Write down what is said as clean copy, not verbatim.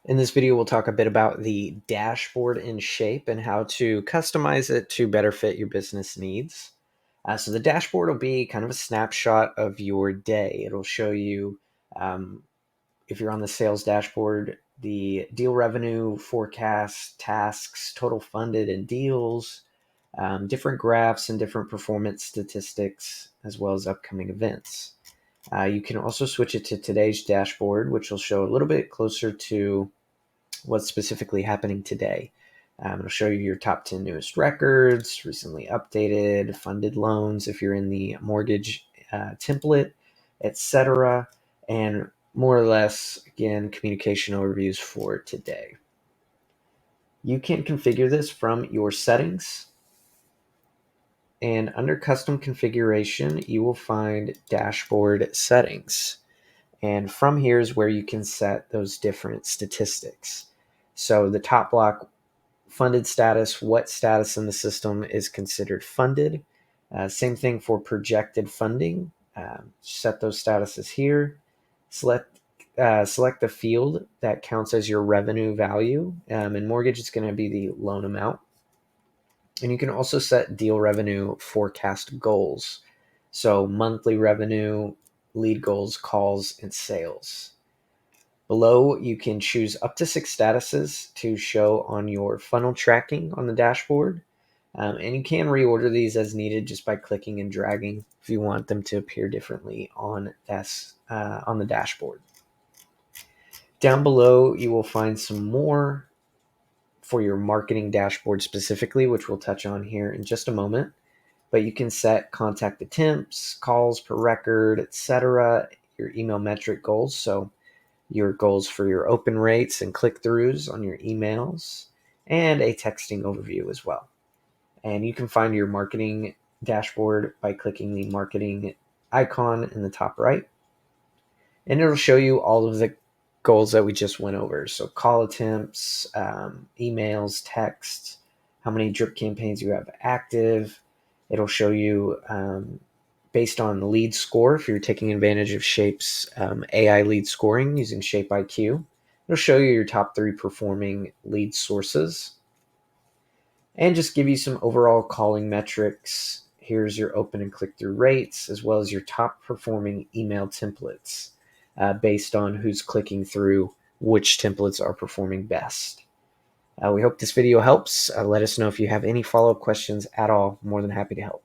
In this video, we'll talk a bit about the dashboard in Shape and how to customize it to better fit your business needs. So the dashboard will be kind of a snapshot of your day. It'll show you, if you're on the sales dashboard, the deal revenue, forecast, tasks, total funded, and deals, different graphs and different performance statistics, as well as upcoming events. You can also switch it to today's dashboard, which will show a little bit closer to what's specifically happening today. It'll show you your top 10 newest records, recently updated, funded loans if you're in the mortgage template, etc. And more or less, again, communication overviews for today. You can configure this from your settings. And under custom configuration, you will find dashboard settings. And from here is where you can set those different statistics. So the top block, funded status, what status in the system is considered funded. Same thing for projected funding. Set those statuses here. Select the field that counts as your revenue value. In mortgage, it's going to be the loan amount. And you can also set deal revenue forecast goals. So monthly revenue, lead goals, calls, and sales. Below, you can choose up to 6 statuses to show on your funnel tracking on the dashboard. And you can reorder these as needed just by clicking and dragging if you want them to appear differently on the dashboard. Down below, you will find some more for your marketing dashboard specifically, which we'll touch on here in just a moment. But you can set contact attempts, calls per record, etc., your email metric goals. So your goals for your open rates and click-throughs on your emails, and a texting overview as well. And you can find your marketing dashboard by clicking the marketing icon in the top right. And it'll show you all of the goals that we just went over. So call attempts, emails, texts, how many drip campaigns you have active. It'll show you based on the lead score, if you're taking advantage of Shape's AI lead scoring using Shape IQ. It'll show you your top 3 performing lead sources and just give you some overall calling metrics. Here's your open and click-through rates, as well as your top performing email templates based on who's clicking through, which templates are performing best. We hope this video helps. Let us know if you have any follow-up questions at all. More than happy to help.